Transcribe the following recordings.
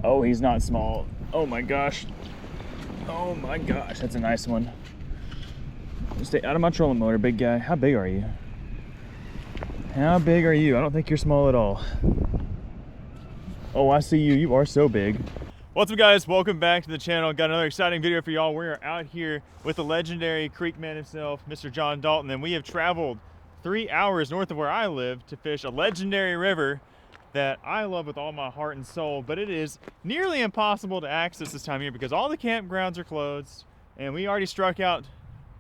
Oh, he's not small. Oh my gosh. Oh my gosh, that's a nice one. Stay out of my trolling motor, big guy. How big are you? How big are you? I don't think you're small at all. Oh, I see you. You are so big. What's up, guys? Welcome back to the channel. Got another exciting video for y'all. We are out here with the legendary creek man himself, Mr. John Dalton, and we have traveled 3 hours north of where I live to fish a legendary river that I love with all my heart and soul, but it is nearly impossible to access this time of year because all the campgrounds are closed, and we already struck out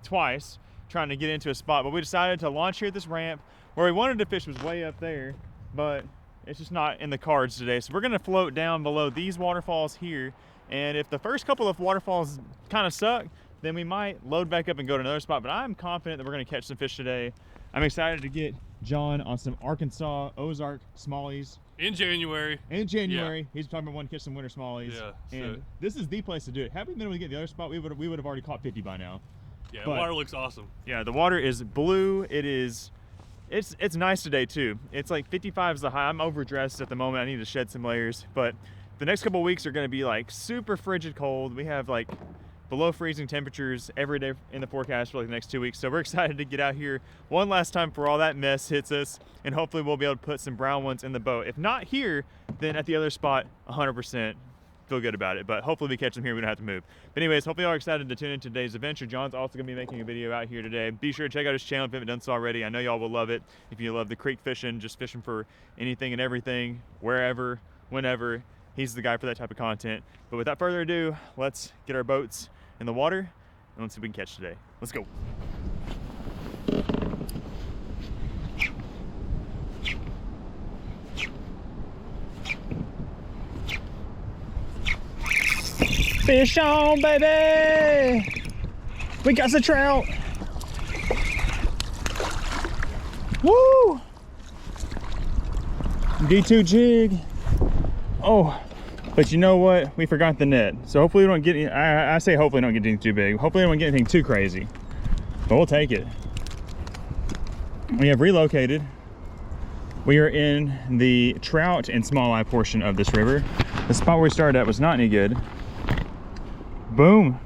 twice trying to get into a spot, but we decided to launch here at this ramp. Where we wanted to fish was way up there, but it's just not in the cards today. So we're gonna float down below these waterfalls here, and if the first couple of waterfalls kind of suck, then we might load back up and go to another spot, but I'm confident that we're gonna catch some fish today. I'm excited to get John on some Arkansas Ozark smallies. In January. Yeah. He's talking about wanting to catch some winter smallies. Yeah. And this is the place to do it. Had we been able to get the other spot, we would have already caught 50 by now. Yeah, but the water looks awesome. Yeah, the water is blue. It's nice today too. It's like 55 is the high. I'm overdressed at the moment. I need to shed some layers, but the next couple of weeks are going to be like super frigid cold. We have like below freezing temperatures every day in the forecast for like the next 2 weeks. So we're excited to get out here one last time before all that mess hits us, and hopefully we'll be able to put some brown ones in the boat. If not here, then at the other spot, 100%. Feel good about it, but hopefully we catch them here. We don't have to move. But anyways, hopefully y'all are excited to tune in today's adventure. John's also gonna be making a video out here today. Be sure to check out his channel if you haven't done so already. I know y'all will love it. If you love the creek fishing, just fishing for anything and everything, wherever, whenever, he's the guy for that type of content. But without further ado, let's get our boats in the water and let's see what we can catch today. Let's go. Fish on, baby! We got the trout! Woo! D2 jig. Oh, but you know what? We forgot the net. So hopefully we don't get any, I say hopefully we don't get anything too big. Hopefully we don't get anything too crazy. But we'll take it. We have relocated. We are in the trout and smalleye portion of this river. The spot where we started at was not any good. Boom,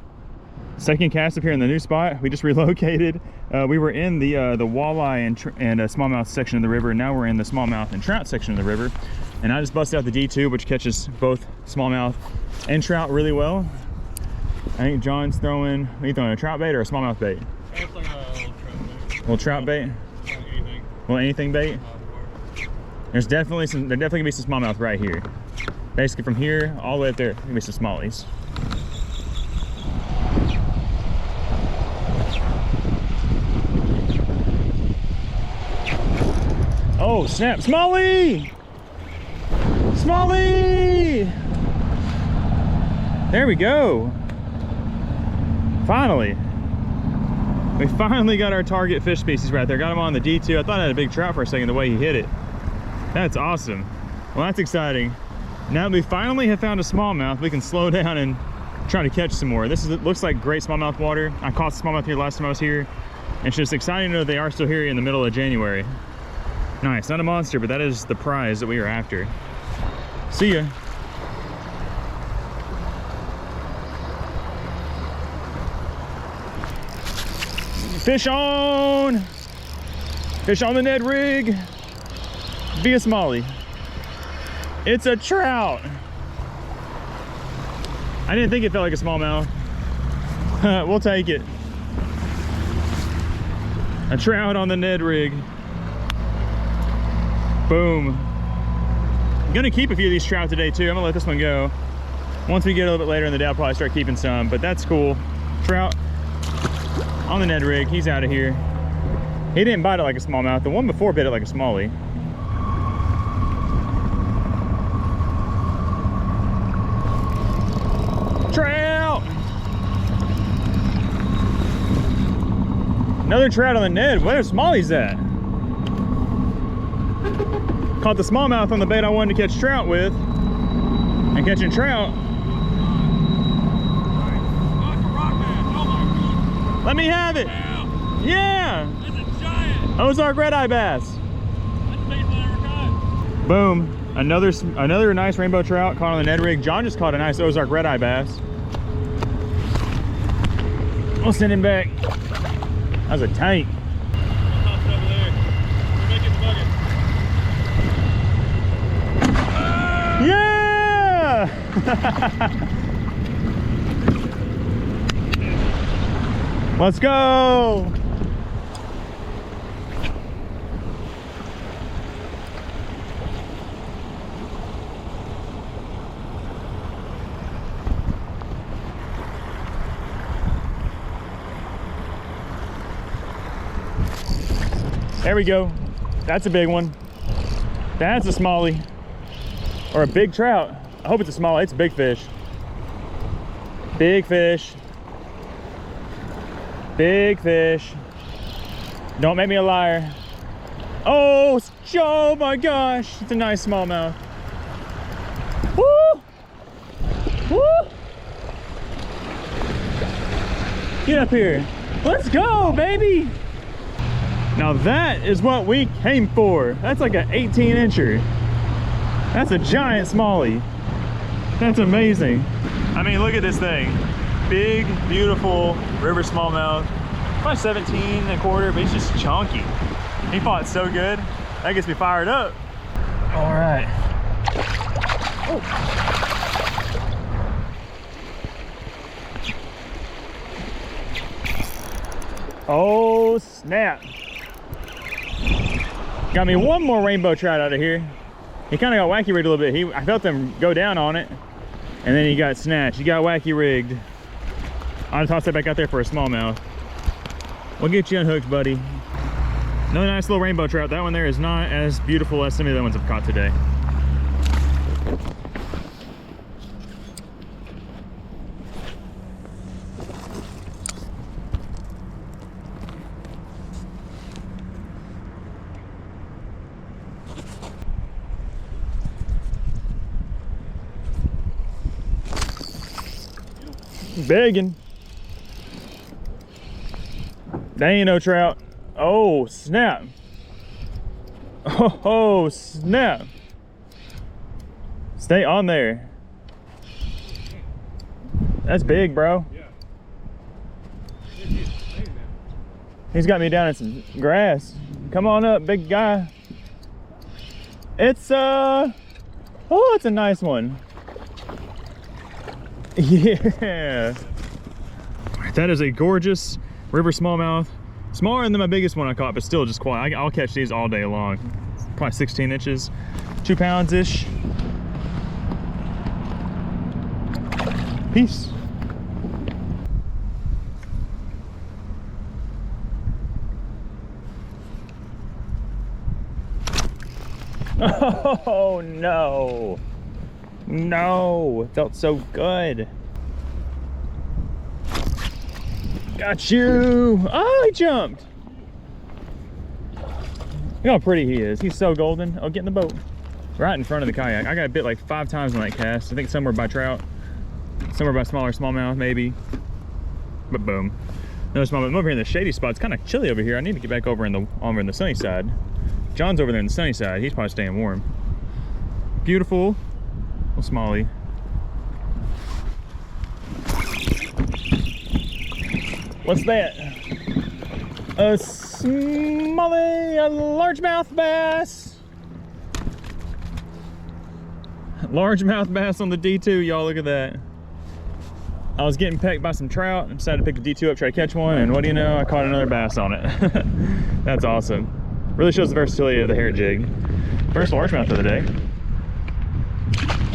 second cast up here in the new spot. We just relocated. We were in the walleye and smallmouth section of the river. Now we're in the smallmouth and trout section of the river. And I just busted out the D2, which catches both smallmouth and trout really well. I think John's throwing, are you throwing a trout bait or a smallmouth bait? It's like a Little trout bait? Anything. Well, anything bait? There's definitely gonna be some smallmouth right here. Basically from here all the way up there, gonna be some smallies. Oh snap, smallie! Smallie! There we go. Finally. We finally got our target fish species right there. Got him on the D2. I thought I had a big trout for a second the way he hit it. That's awesome. Well, that's exciting. Now that we finally have found a smallmouth, we can slow down and try to catch some more. It looks like great smallmouth water. I caught smallmouth here last time I was here. And it's just exciting to know they are still here in the middle of January. Nice, not a monster, but that is the prize that we are after. See ya. Fish on! Fish on the Ned rig. Be a smallie. It's a trout. I didn't think it felt like a smallmouth. We'll take it. A trout on the Ned rig. Boom. I'm gonna keep a few of these trout today too. I'm gonna let this one go. Once we get a little bit later in the day, I'll probably start keeping some, but that's cool. Trout on the Ned rig, he's out of here. He didn't bite it like a smallmouth. The one before bit it like a smallie. Trout! Another trout on the Ned. Where's smallies at? Caught the smallmouth on the bait I wanted to catch trout with. And catching trout. Let me have it. Yeah. It's a giant. Ozark redeye bass. That's the biggest one I ever caught. Boom. Another nice rainbow trout caught on the Ned rig. John just caught a nice Ozark redeye bass. We'll send him back. That was a tank. Toss it over there. We're making the bucket. Yeah! Let's go! There we go. That's a big one. That's a smallie. Or a big trout. I hope it's a smallie. It's a big fish. Big fish. Big fish. Don't make me a liar. Oh, oh my gosh. It's a nice smallmouth. Woo! Woo! Get up here. Let's go, baby. Now that is what we came for. That's like an 18-incher. That's a giant smallie. That's amazing. I mean, look at this thing. Big, beautiful river smallmouth. Probably 17 and a quarter, but he's just chunky. He fought so good. That gets me fired up. All right. Oh, snap. Got me one more rainbow trout out of here. He kind of got wacky rigged a little bit. I felt them go down on it, and then he got snatched. He got wacky rigged. I'll toss that back out there for a smallmouth. We'll get you unhooked, buddy. Another nice little rainbow trout. That one there is not as beautiful as some of the other ones I've caught today. Begging. That ain't no trout. Oh, snap. Oh, snap. Stay on there. That's big, bro. Yeah. He's got me down in some grass. Come on up, big guy. It's oh, it's a nice one. Yeah. That is a gorgeous river smallmouth. Smaller than my biggest one I caught, but still just quite. I'll catch these all day long. Probably 16 inches, 2 pounds-ish. Peace. Oh no. No, it felt so good. Got you. Oh, he jumped. Look how pretty he is. He's so golden. Oh, get in the boat. Right in front of the kayak. I got bit like 5 times on that cast. I think somewhere by trout, somewhere by smallmouth maybe. But boom. Another smallmouth. I'm over here in the shady spot. It's kind of chilly over here. I need to get back over in the sunny side. John's over there in the sunny side. He's probably staying warm. Beautiful little smallie. What's that? A smallie, a largemouth bass. Largemouth bass on the D2, y'all, look at that. I was getting pecked by some trout and decided to pick the D2 up, try to catch one, and what do you know, I caught another bass on it. That's awesome. Really shows the versatility of the hair jig. First largemouth of the day.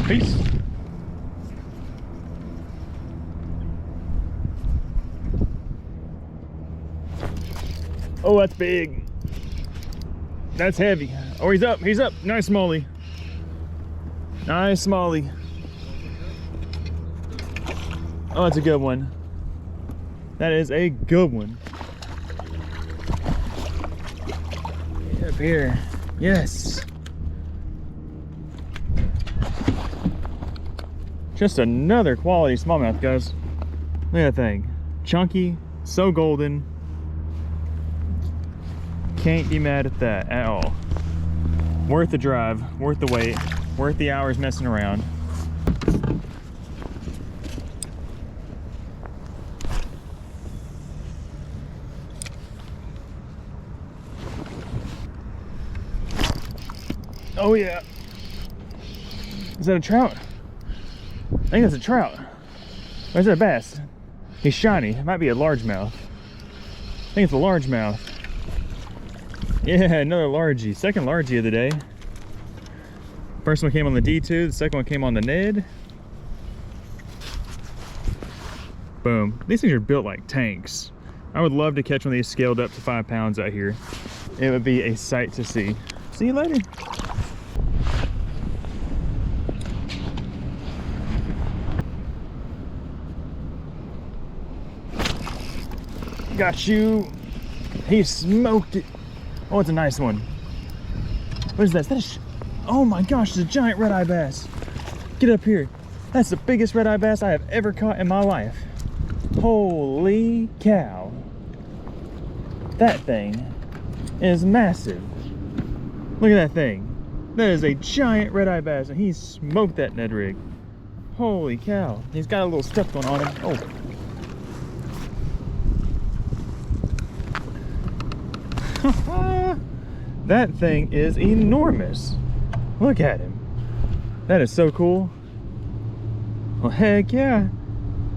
Peace. Oh, that's big. That's heavy. Oh, he's up, he's up. Nice smallie. Nice smallie. Oh, that's a good one. That is a good one. Get up here. Yes. Just another quality smallmouth, guys. Look at that thing. Chunky, so golden. Can't be mad at that at all. Worth the drive, worth the wait, Worth the hours messing around. Oh yeah. Is that a trout? I think that's a trout. Or is that a bass? He's shiny. It might be a largemouth. I think it's a largemouth. Yeah, another largie. Second largie of the day. First one came on the D2, the second one came on the Ned. Boom. These things are built like tanks. I would love to catch one of these scaled up to 5 pounds out here. It would be a sight to see. See you later. Got you. He smoked it. Oh, it's a nice one. What is that? Is that oh my gosh, it's a giant redeye bass. Get up here. That's the biggest redeye bass I have ever caught in my life. Holy cow. That thing is massive. Look at that thing. That is a giant redeye bass, and he smoked that Ned rig. Holy cow. He's got a little stuff going on him. Oh. That thing is enormous. Look at him. That is so cool. Well, heck yeah.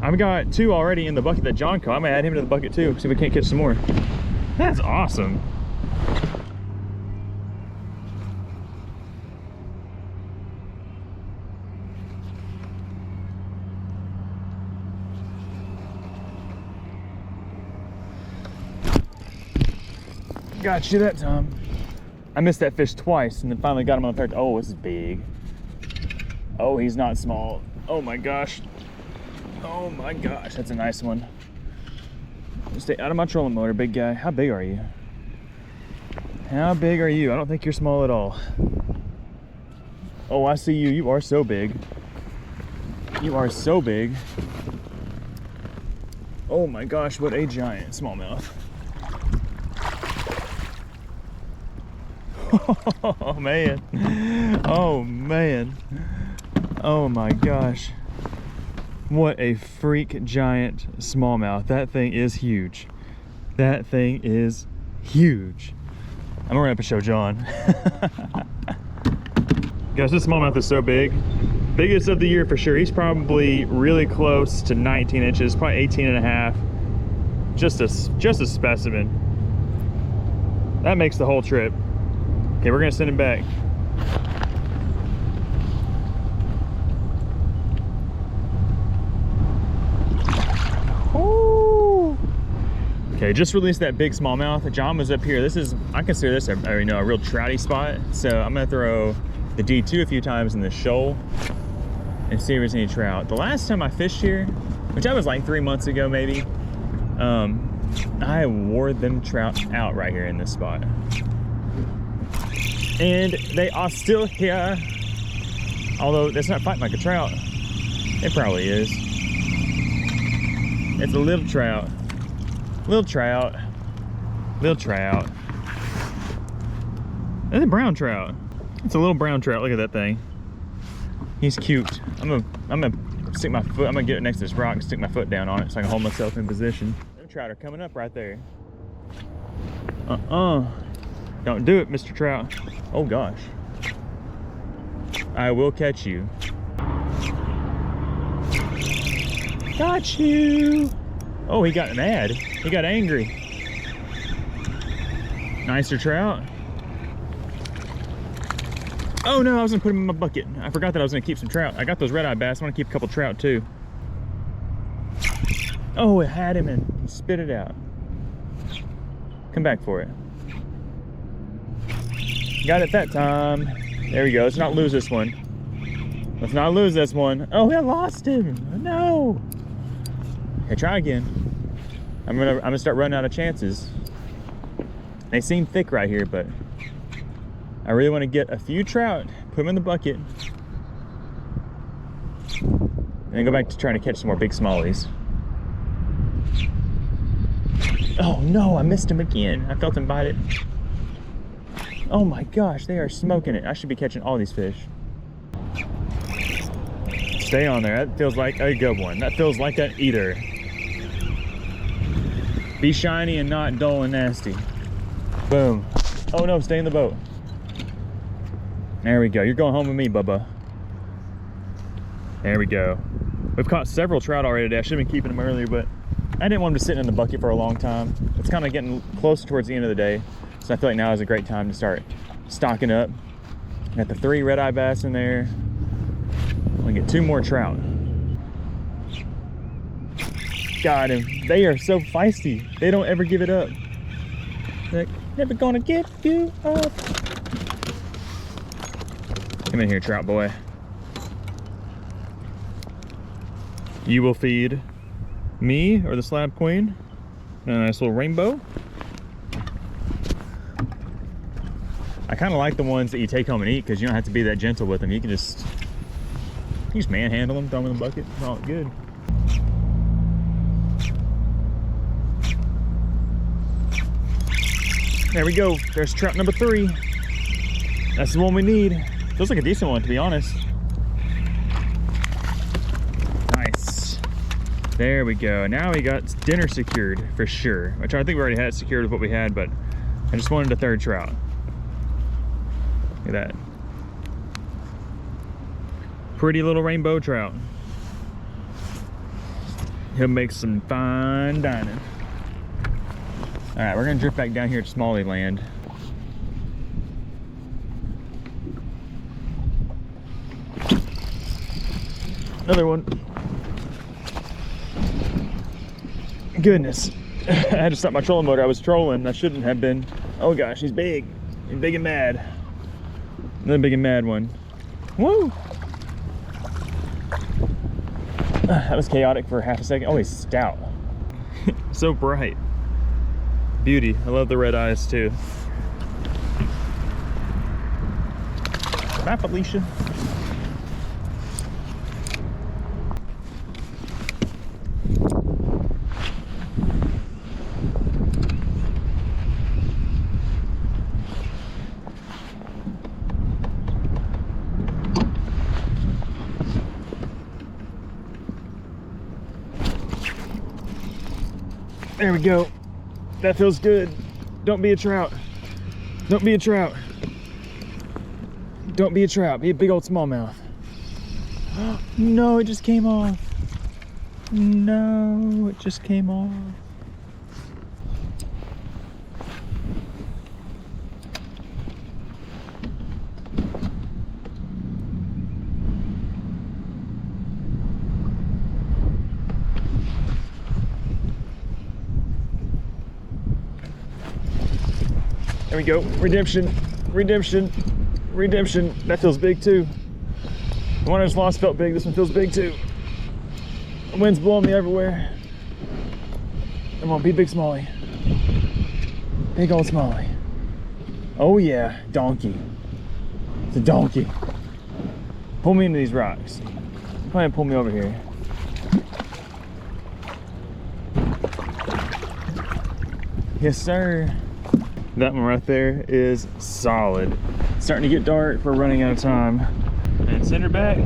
I've got 2 already in the bucket that John caught. I'm gonna add him to the bucket too, see if we can't catch some more. That's awesome. Got you that time. I missed that fish twice and then finally got him on the third. Oh, this is big. Oh, he's not small. Oh my gosh. Oh my gosh, that's a nice one. Stay out of my trolling motor, big guy. How big are you? How big are you? I don't think you're small at all. Oh, I see you. You are so big. You are so big. Oh my gosh, what a giant smallmouth. Oh man. Oh man. Oh my gosh. What a freak giant smallmouth. That thing is huge. That thing is huge. I'm gonna have to show John. Guys, this smallmouth is so big. Biggest of the year for sure. He's probably really close to 19 inches, probably 18 and a half. Just a specimen. That makes the whole trip. Okay, we're gonna send him back. Ooh. Okay, just released that big smallmouth. John was up here. This is, I consider this a real trouty spot. So I'm gonna throw the D2 a few times in the shoal and see if there's any trout. The last time I fished here, which I was like 3 months ago maybe, I wore them trout out right here in this spot. And they are still here. Although that's not fighting like a trout. It probably is. It's a little trout. Little trout. Little trout. That's a brown trout. It's a little brown trout. Look at that thing. He's cute. I'm gonna stick my foot. I'm gonna get it next to this rock and stick my foot down on it so I can hold myself in position. Them trout are coming up right there. Don't do it, Mr. Trout. Oh gosh. I will catch you. Got you. Oh, he got mad. He got angry. Nicer trout. Oh no, I was gonna put him in my bucket. I forgot that I was gonna keep some trout. I got those redeye bass. I wanna keep a couple trout too. Oh, it had him and he spit it out. Come back for it. Got it that time. There we go. Let's not lose this one. Let's not lose this one. Oh, I lost him. No. Okay, try again. I'm gonna start running out of chances. They seem thick right here, but I really want to get a few trout, put them in the bucket, and then go back to trying to catch some more big smallies. Oh no, I missed him again. I felt him bite it. Oh my gosh, they are smoking it. I should be catching all these fish. Stay on there. That feels like a good one. That feels like an eater. Be shiny and not dull and nasty. Boom. Oh no, stay in the boat. There we go. You're going home with me, Bubba. There we go. We've caught several trout already today. I should have been keeping them earlier, but I didn't want them to sit in the bucket for a long time. It's kind of getting close towards the end of the day, so I feel like now is a great time to start stocking up. Got the 3 red eye bass in there. I'm gonna get 2 more trout. Got him. They are so feisty. They don't ever give it up. They're like, never gonna give you up. Come in here, trout boy. You will feed me or the slab queen. A nice little rainbow. I kind of like the ones that you take home and eat because you don't have to be that gentle with them. You can just manhandle them, throw them in the bucket, it's all good. There we go. There's trout number 3. That's the one we need. Feels like a decent one, to be honest. Nice. There we go. Now we got dinner secured for sure. Which I think we already had it secured with what we had, but I just wanted a 3rd trout. Look at that. Pretty little rainbow trout. He'll make some fine dining. All right, we're gonna drift back down here to Smalley Land. Another one. Goodness. I had to stop my trolling motor. I was trolling. I shouldn't have been. Oh gosh, he's big. He's big and mad. Another big and mad one. Woo! That was chaotic for half a second. Oh, he's stout. So bright. Beauty. I love the red eyes too. Bye, Felicia. There we go. That feels good. Don't be a trout. Don't be a trout. Don't be a trout. Be a big old smallmouth. No, it just came off. No, it just came off. There we go. Redemption, redemption, redemption. That feels big too. The one I just lost felt big. This one feels big too. The wind's blowing me everywhere. Come on, be big Smalley. Big old Smalley. Oh yeah, donkey. It's a donkey. Pull me into these rocks. Go ahead and pull me over here. Yes, sir. That one right there is solid. It's starting to get dark. We're running out of time. And send her back.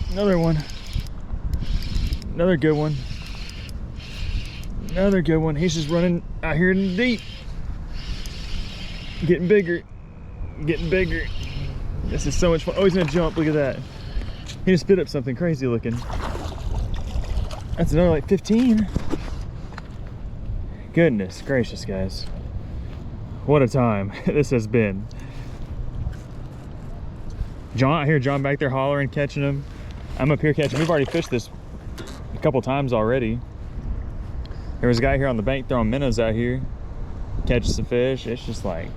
Another one. Another good one. Another good one. He's just running out here in the deep. Getting bigger. Getting bigger. This is so much fun. Oh, he's gonna jump. Look at that. He just spit up something crazy looking. That's another like 15. Goodness gracious, guys. What a time this has been. John, I hear John back there hollering, catching them. I'm up here catching. We've already fished this a couple times already. There was a guy here on the bank throwing minnows out here, catching some fish. It's just like,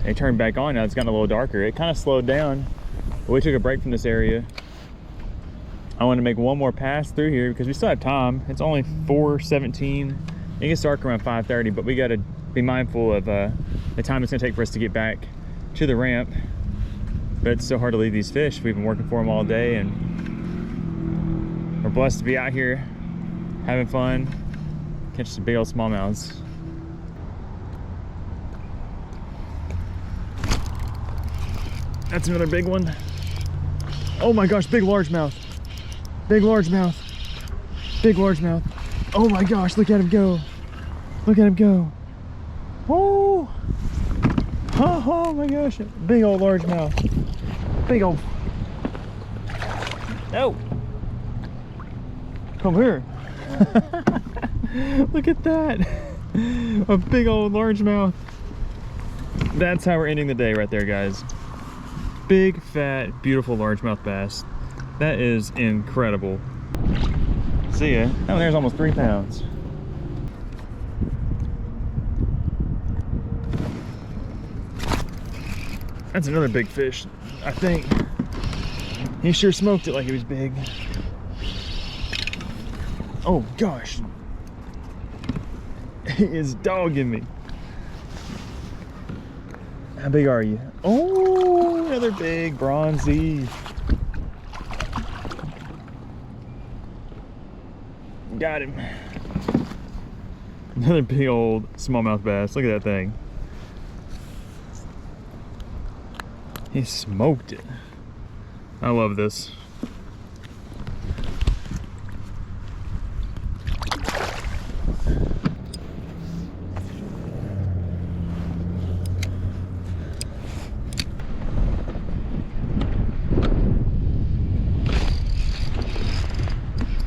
they turned back on now. It's gotten a little darker. It kind of slowed down, but we took a break from this area. I want to make one more pass through here because we still have time. It's only 4:17. It gets dark around 5:30, but we got to be mindful of the time it's going to take for us to get back to the ramp. But it's so hard to leave these fish. We've been working for them all day, and we're blessed to be out here having fun, catch some big old smallmouths. That's another big one. Oh my gosh, big largemouth. Big largemouth. Big largemouth. Oh my gosh, look at him go. Look at him go. Oh, oh my gosh, big old largemouth. Big old. No. Come here. Look at that. A big old largemouth. That's how we're ending the day right there, guys. Big, fat, beautiful largemouth bass. That is incredible. See ya. Oh, there's almost 3 pounds. That's another big fish, I think. He sure smoked it like it was big. Oh gosh. He is dogging me. How big are you? Oh, another big bronzy. Got him. Another big old smallmouth bass. Look at that thing. He smoked it. I love this.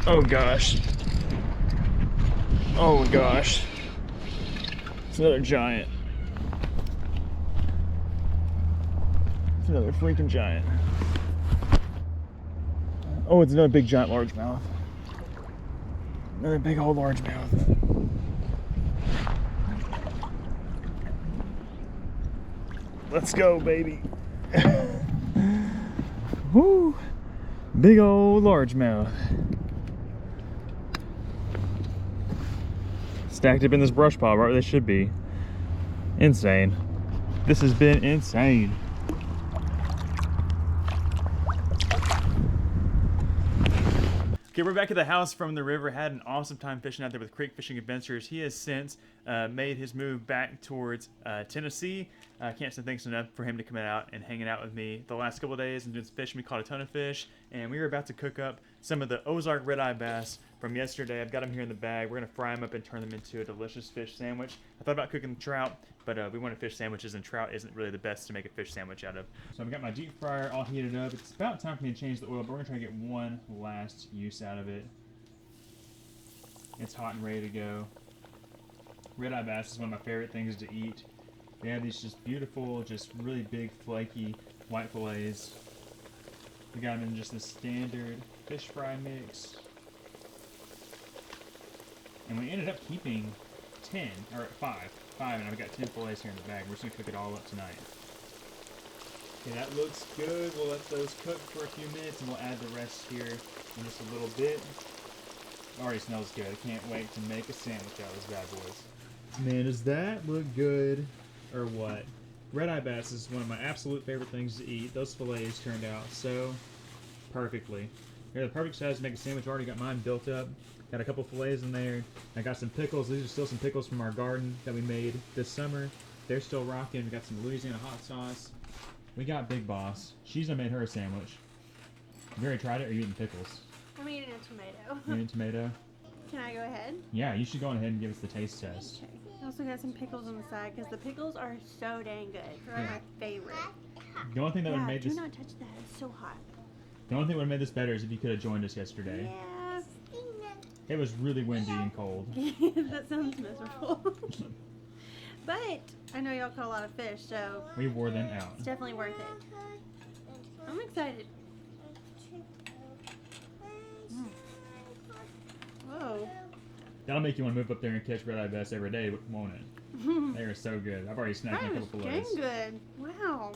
Oh gosh. Oh gosh. It's another giant. It's another freaking giant. Oh, it's another big giant largemouth. Another big old largemouth. Let's go, baby. Woo! Big old largemouth. Stacked up in this brush pile right where they should be. Insane. This has been insane. Okay, we're back at the house from the river. Had an awesome time fishing out there with Creek Fishing Adventures. He has since made his move back towards Tennessee. Can't say thanks enough for him to come out and hanging out with me the last couple of days and doing some fishing. We caught a ton of fish, and we were about to cook up some of the Ozark redeye bass from yesterday. I've got them here in the bag. We're gonna fry them up and turn them into a delicious fish sandwich. I thought about cooking trout, but we wanted fish sandwiches, and trout isn't really the best to make a fish sandwich out of. So I've got my deep fryer all heated up. It's about time for me to change the oil, but we're gonna try to get one last use out of it. It's hot and ready to go. Redeye bass is one of my favorite things to eat. They have these just beautiful, just really big, flaky white fillets. We got them in just the standard fish fry mix. And we ended up keeping 10, or 5, and I've got 10 fillets here in the bag. We're just gonna cook it all up tonight. Okay, that looks good. We'll let those cook for a few minutes, and we'll add the rest here in just a little bit. Already smells good. I can't wait to make a sandwich out of these bad boys. Man, does that look good, or what? Redeye bass is one of my absolute favorite things to eat. Those fillets turned out so perfectly. They're the perfect size to make a sandwich. Already got mine built up. Got a couple fillets in there. I got some pickles. These are still some pickles from our garden that we made this summer. They're still rocking. We got some Louisiana hot sauce. We got Big Boss. She's gonna made her a sandwich. Have you already tried it, or are you eating pickles? I'm eating a tomato. You eating tomato? Can I go ahead? Yeah, you should go ahead and give us the taste test. Okay. I also got some pickles on the side because the pickles are so dang good. They're my favorite. The only thing that would have Yeah, made do this not touch that. It's so hot. the only thing that would have made this better is if you could have joined us yesterday. Yeah. It was really windy and cold. That sounds miserable. But I know y'all caught a lot of fish, so We wore them out. it's definitely worth it. I'm excited. Whoa. That'll make you want to move up there and catch redeye bass every day, won't it? They are so good. I've already snacked on a That couple is fillets. dang good. Wow.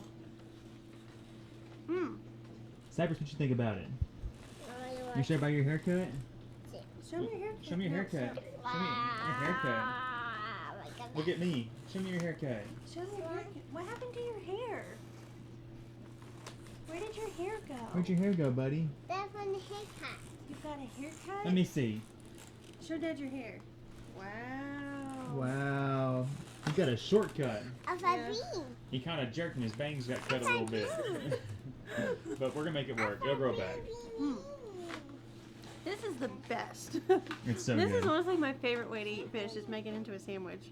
Cypress, what you think about it? You sure about your haircut? Show me your haircut. Show me your haircut. Show me your haircut. Look at me. Show me your haircut. Show me your haircut. What happened to your hair? Where did your hair go? Where'd your hair go, buddy? That's from the haircut. You've got a haircut? Let me see. Show Dad your hair. Wow. Wow. He's got a shortcut. Of Yeah. a bean. He kind of jerked and his bangs got cut a little bit. But we're going to make it work. It'll grow back. This is the best. It's so This good. is honestly my favorite way to eat fish, is make it into a sandwich.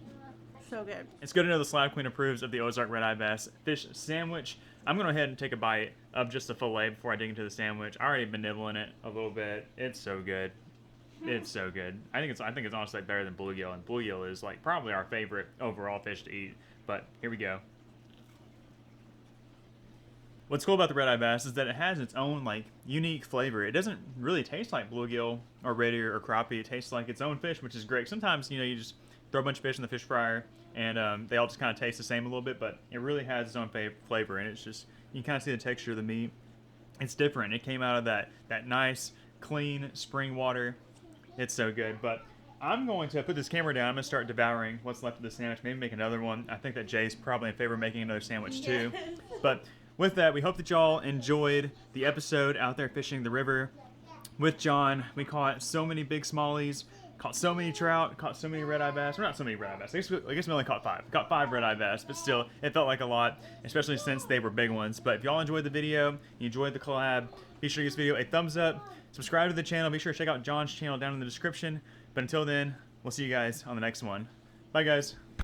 So good. It's good to know the Slab Queen approves of the Ozark Red-Eye Bass fish sandwich. I'm going to go ahead and take a bite of just the fillet before I dig into the sandwich. I already been nibbling it a little bit. It's so good. It's so good. I think it's honestly better than bluegill, and bluegill is like probably our favorite overall fish to eat. But here we go. What's cool about the red-eye bass is that it has its own like unique flavor. It doesn't really taste like bluegill or redeye or crappie. It tastes like its own fish, which is great. Sometimes you just throw a bunch of fish in the fish fryer and they all just kind of taste the same a little bit, but it really has its own flavor, and it's just you can kind of see the texture of the meat. It's different. It came out of that nice clean spring water. It's so good. But I'm going to put this camera down. I'm going to start devouring what's left of the sandwich. Maybe make another one. I think that Jay's probably in favor of making another sandwich too. Yes. But with that, we hope that y'all enjoyed the episode out there fishing the river with John. We caught so many big smallies, caught so many trout, caught so many red-eye bass. Well, not so many red-eye bass. I guess we only caught 5. Caught 5 red-eye bass, but still, it felt like a lot, especially since they were big ones. But if y'all enjoyed the video, you enjoyed the collab, be sure to give this video a thumbs up. Subscribe to the channel. Be sure to check out John's channel down in the description. But until then, we'll see you guys on the next one. Bye, guys.